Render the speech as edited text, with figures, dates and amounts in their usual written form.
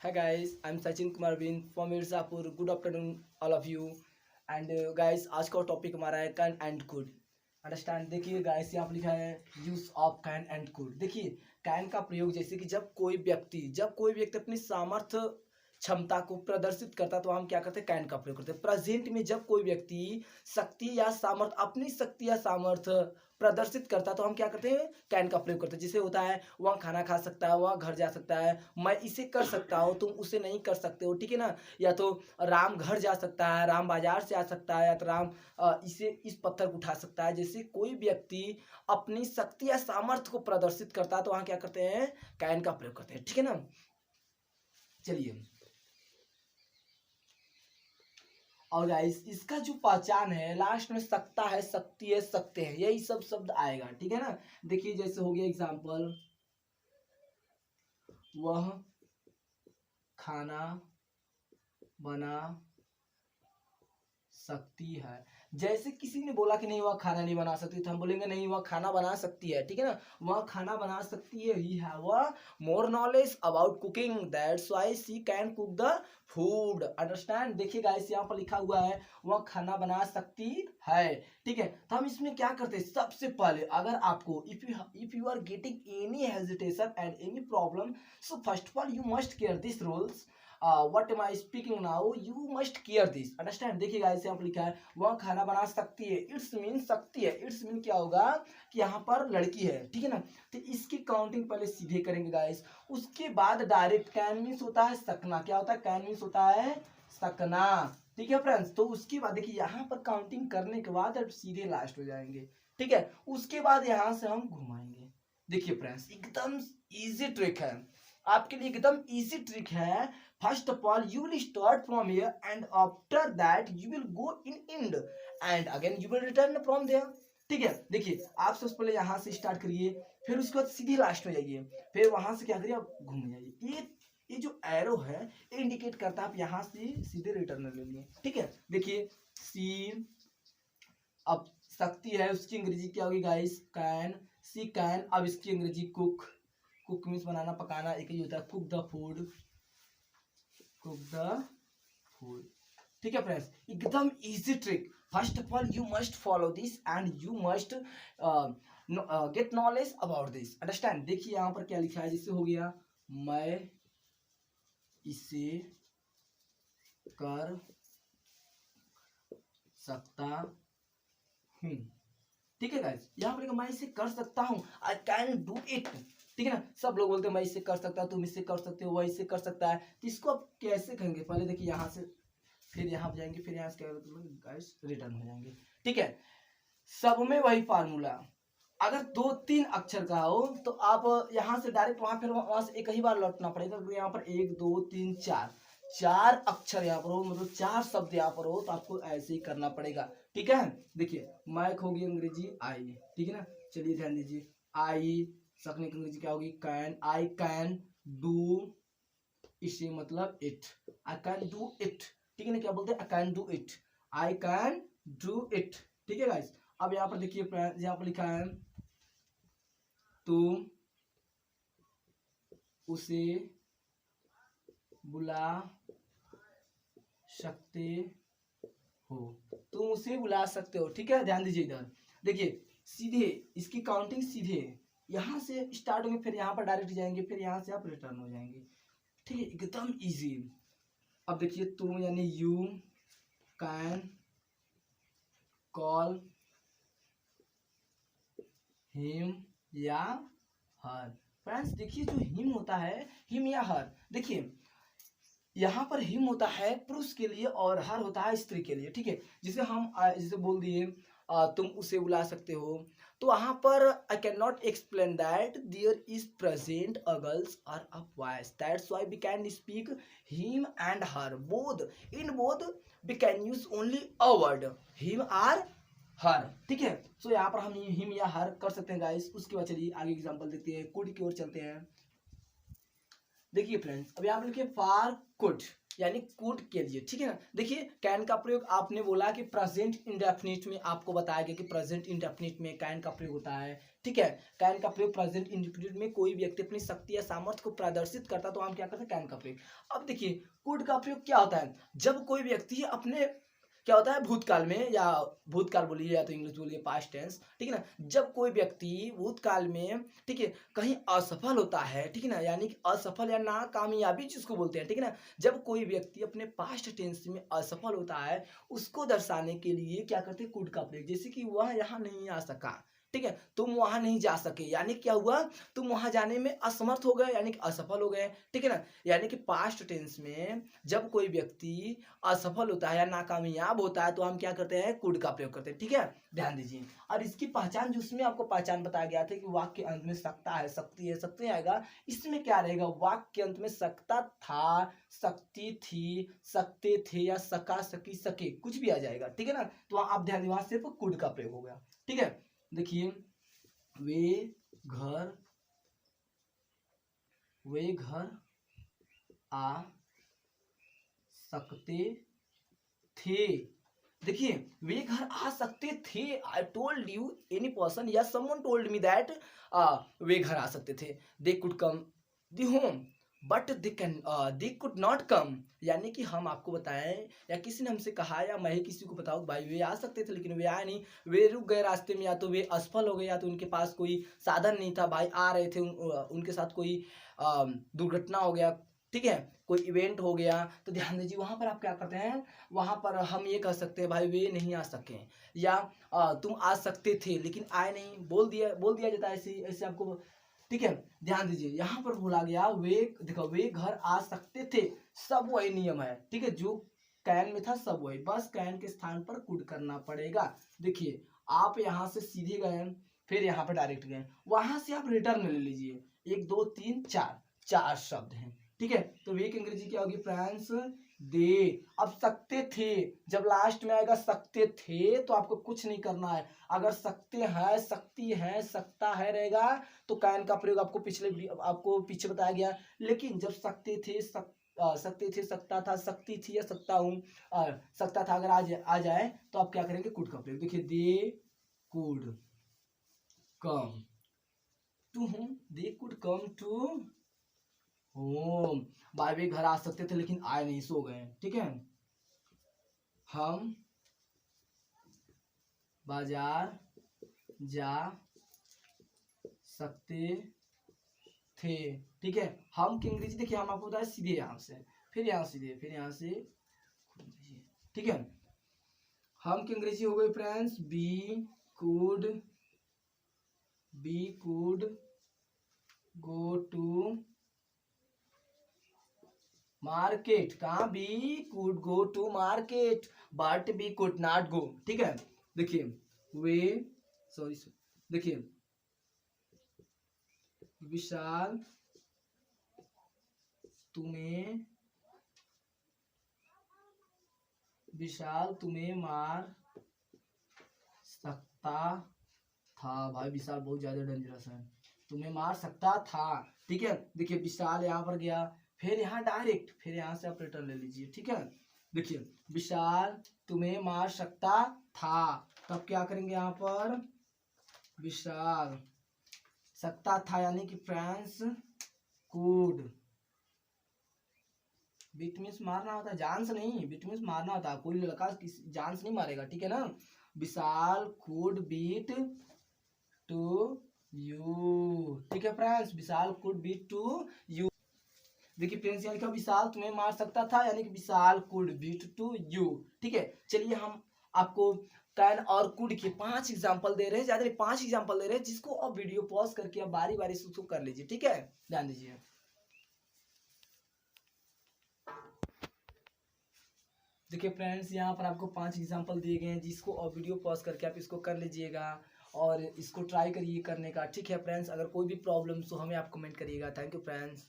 Hi guys, I'm Sachin Kumar Bin from Mirzapur. Good afternoon, all of you. And guys, आज का topic हमारा है can and could. Understand. देखिए guys, यहाँ पर लिखा है use of can and could. देखिए कैन का प्रयोग जैसे कि जब कोई व्यक्ति अपनी सामर्थ्य क्षमता को प्रदर्शित करता है तो हम क्या करते हैं, कैन का प्रयोग करते हैं. प्रेजेंट में जब कोई व्यक्ति अपनी शक्ति या सामर्थ्य प्रदर्शित करता है तो हम क्या करते हैं, कैन का प्रयोग करते हैं. जैसे होता है वह खाना खा सकता है, वह घर जा सकता है, मैं इसे कर सकता हूँ तुम उसे नहीं कर सकते हो, ठीक है ना. या तो राम घर जा सकता है, राम बाजार से आ सकता है, या तो राम इस पत्थर को उठा सकता है. जैसे कोई व्यक्ति अपनी शक्ति या सामर्थ्य को प्रदर्शित करता है तो वहां क्या करते हैं, कैन का प्रयोग करते हैं, ठीक है ना. चलिए, और गाइस इसका जो पहचान है लास्ट में सकता है, शक्ति है, सकते हैं, यही सब शब्द आएगा, ठीक है ना. देखिए जैसे हो गया एग्जांपल, वह खाना बना सकती है. जैसे किसी ने बोला कि नहीं वह खाना नहीं बना सकती तो हम बोलेंगे नहीं वह खाना बना सकती है, ठीक है ना. वह खाना बना सकती है, he have a more knowledge about cooking, that's why she can cook the food. Understand. देखिए गाइस यहाँ पर लिखा हुआ है वह खाना बना सकती है, ठीक है. तो हम इसमें क्या करते हैं, सबसे पहले अगर आपको if you are getting any hesitation and any problem, so first of all you must care this rules. what am I speaking now, you must care this. Understand. देखिए गाइस यहाँ पर लिखा है वह खाना बना सकती है, इट्स मीन सकती है. इट्स मीन क्या होगा कि यहाँ पर लड़की है, ठीक है ना. तो इसकी काउंटिंग पहले सीधे करेंगे गाइस, उसके बाद डायरेक्ट. कैन मीन्स होता है सकना. क्या होता है, कैन मीन्स होता है सकना, ठीक है फ्रेंड्स. तो उसके बाद देखिए यहाँ पर काउंटिंग करने के बाद अब सीधे लास्ट हो जाएंगे, ठीक है. उसके बाद यहाँ से हम घुमाएंगे. देखिए फ्रेंड्स एकदम इजी ट्रिक है आपके लिए, एकदम इजी ट्रिक है. First of all you will start from here and after that you will go in and and again you will return from there, ठीक है. देखिए आप सबसे पहले यहाँ से स्टार्ट करिए, फिर उसके बाद सीधे लास्ट में जाइए, फिर वहां से क्या करिए, आप घूम जाइए. ये जो एरो है ये इंडिकेट करता है आप यहाँ से सीधे रिटर्न ले लिए, ठीक है. देखिए सी, अब शक्ति है उसकी अंग्रेजी क्या होगी गाइस, कैन. C can. अब इसकी अंग्रेजी कुक. कुक मीन्स बनाना, पकाना, एक ही होता है. Cook the food, cook the food, ठीक है फ्रेंड्स. एकदम easy trick. First of all you must follow this and you must get knowledge about this. Understand. देखिए यहाँ पर क्या लिखा है, जिससे हो गया मैं इसे कर सकता हूँ, ठीक है गाइस. यहाँ पर मैं इसे कर सकता हूँ, आई कैन डू इट, ठीक है ना. सब लोग बोलते हैं मैं इसे कर सकता हूँ, तुम इसे कर सकते हो, वह इसे कर सकता है. तो इसको आप कैसे कहेंगे, पहले देखिए यहाँ से, फिर यहाँ पे जाएंगे, फिर यहाँ से क्या गाइस रिटर्न हो जाएंगे, ठीक है. सब में वही फार्मूला. अगर 2-3 अक्षर का हो तो आप यहाँ से डायरेक्ट वहां, फिर वहां से एक ही बार लौटना पड़ेगा. तो यहाँ पर 1 2 3 4 अक्षर यहाँ पर हो, मतलब 4 शब्द यहाँ पर हो, तो आपको ऐसे ही करना पड़ेगा, ठीक है. देखिए मैक होगी अंग्रेजी आई, ठीक है ना. चलिए ध्यान दीजिए, आई सकने की अंग्रेजी क्या होगी, कैन. आई कैन डू, इसे मतलब it, I can do it, ठीक है ना. क्या बोलते हैं, I can do it, I can do it, ठीक है गाइस. अब यहाँ पर देखिए यहाँ पर लिखा है तुम उसे बुला सकते हो, तुम उसे बुला सकते हो, ठीक है. ध्यान दीजिए इधर. देखिए सीधे इसकी काउंटिंग सीधे यहाँ से स्टार्ट होंगे, फिर यहाँ पर डायरेक्ट जाएंगे, फिर यहाँ से आप रिटर्न हो जाएंगे, ठीक है. एकदम इजी. अब देखिए तुम यानी यू कैन कॉल हिम या हर. फ्रेंड्स देखिए जो हिम होता है, हिम या हर, देखिए यहाँ पर हिम होता है पुरुष के लिए और हर होता है स्त्री के लिए, ठीक है. जिसे हम जैसे बोल दिए तुम उसे बुला सकते हो, तो वहां पर I can not explain that there is present a girls और a boys, that's why we can speak him and her. Both in both we can use only a word, him or her, ठीक है. सो यहाँ पर हम him या हर कर सकते हैं गाइस. उसके बाद चलिए आगे एग्जांपल देखते हैं, कुड की ओर चलते हैं. देखिए फ्रेंड्स, अभी आप लिखिए फॉर कुड, यानी कुड के लिए, ठीक है ना। देखिए कैन का प्रयोग आपने बोला कि प्रेजेंट इंडेफिनिट में, आपको बताया गया कि प्रेजेंट इंडेफिनिट में कैन का प्रयोग होता है, ठीक है। कैन का प्रयोग प्रेजेंट इंडेफिनिट में कोई व्यक्ति अपनी शक्ति या सामर्थ्य को प्रदर्शित करता तो हम क्या करते हैं, कैन का प्रयोग। अब देखिए कुड का प्रयोग क्या होता है, जब कोई व्यक्ति अपने, क्या होता है, भूतकाल में, या भूतकाल बोलिए या तो इंग्लिश बोलिए पास्ट टेंस, ठीक है ना। जब कोई व्यक्ति भूतकाल में, ठीक है, कहीं असफल होता है, ठीक है ना, यानी कि असफल या नाकामयाबी जिसको बोलते हैं, ठीक है ना। जब कोई व्यक्ति अपने पास्ट टेंस में असफल होता है, उसको दर्शाने के लिए क्या करते हैं, कुड का प्रयोग। जैसे कि वह यहाँ नहीं आ सका, ठीक है, तुम वहां नहीं जा सके, यानी क्या हुआ, तुम वहां जाने में असमर्थ हो गए, यानी कि असफल हो गए, ठीक है ना। यानी कि पास्ट टेंस में जब कोई व्यक्ति असफल होता है या नाकामयाब होता है तो हम क्या करते हैं, कुड का प्रयोग करते हैं, ठीक है, ध्यान दीजिए। और इसकी पहचान, जो उसमें आपको पहचान बताया गया था कि वाक्य के अंत में सकता है, शक्ति है, शक्ति आएगा, इसमें क्या रहेगा, वाक्य के अंत में सकता था, शक्ति थी, सकते थे, या सका, सकी, सके, कुछ भी आ जाएगा, ठीक है ना। तो आप ध्यान दीजिए, सिर्फ कुड का प्रयोग हो गया, ठीक है। देखिए वे घर आ सकते थे। देखिए वे घर आ सकते थे, I told you, any person या समवन टोल्ड मी दैट वे घर आ सकते थे, they could come the home but they could not come, यानी कि हम आपको बताएं या किसी ने हमसे कहा या मैं ही किसी को बताऊं भाई वे आ सकते थे लेकिन वे आए नहीं, वे रुक गए रास्ते में, या तो वे असफल हो गए, या तो उनके पास कोई साधन नहीं था, भाई आ रहे थे, उनके साथ कोई दुर्घटना हो गया, ठीक है, कोई इवेंट हो गया। तो ध्यान दीजिए वहां पर आप क्या करते हैं, वहां पर हम ये कह सकते हैं भाई वे नहीं आ सके, या तुम आ सकते थे लेकिन आए नहीं, बोल दिया जाता है ऐसे ऐसे आपको, ठीक है। ध्यान दीजिए यहाँ पर बोला गया वे, देखो वे घर आ सकते थे, सब वही नियम है, ठीक है, जो कैन में था सब वही, बस कैन के स्थान पर कुड करना पड़ेगा। देखिए आप यहाँ से सीधे गए, फिर यहाँ पर डायरेक्ट गए, वहां से आप रिटर्न ले लीजिए, 1 2 3 4, 4 शब्द हैं, ठीक है। तो वे की अंग्रेजी क्या होगी फ्रेंड्स, दे। अब सकते थे, जब लास्ट में आएगा सकते थे तो आपको कुछ नहीं करना है, अगर सकते हैं, शक्ति है, सकता है रहेगा तो कैन का प्रयोग आपको पीछे बताया गया। लेकिन जब सकते थे, सकते थे, सकता था, सकती थी, या सकता हूं, सकता था, अगर आ जाए तो आप क्या करेंगे, कुड का प्रयोग। देखिए they could come to home, they could come to home, भाई भी घर आ सकते थे लेकिन आए नहीं, सो गए, ठीक है। हम बाजार जा सकते थे, ठीक है। हम की अंग्रेजी देखिए, हम आपको बताया सीधे यहां से, फिर यहां सीधे, फिर यहां से, ठीक है। हम की अंग्रेजी हो गई friends, could be could go to market, कहा, we could go to market but we could not go, ठीक है। देखिए वे, सॉरी, देखिए विशाल तुम्हें मार सकता था, भाई विशाल बहुत ज्यादा डेंजरस है, तुम्हें मार सकता था, ठीक है। देखिए विशाल यहाँ पर गया, फिर यहाँ डायरेक्ट, फिर यहाँ से आप रिटर्न ले लीजिए, ठीक है। देखिए विशाल तुम्हें मार सकता था, तब क्या करेंगे यहाँ पर, विशाल सकता था, यानी कि फ्रेंड्स कुड, बीट मीन्स मारना होता है, जान से नहीं, बीट मीन्स मारना होता है, कोई लड़का किसी जान से नहीं मारेगा, ठीक है ना। Vishal could beat to you, ठीक है friends, Vishal could beat to you. देखिए फ्रेंड्स यहाँ लिखा विशाल तुम्हें मार सकता था, यानी कि Vishal could beat to you, ठीक है। चलिए हम आपको कैन और कुड के 5 एग्जांपल दे रहे हैं, ज्यादा नहीं 5 एग्जांपल दे रहे हैं, जिसको आप वीडियो पॉज करके आप बारी बारी से उसको कर लीजिए, ठीक है, ध्यान दीजिए। देखिए फ्रेंड्स यहाँ पर आपको 5 एग्जांपल दिए गए हैं, जिसको आप वीडियो पॉज करके आप इसको कर लीजिएगा और इसको ट्राई करिए करने का, ठीक है फ्रेंड्स। अगर कोई भी प्रॉब्लम तो हमें आप कमेंट करिएगा। Thank you friends.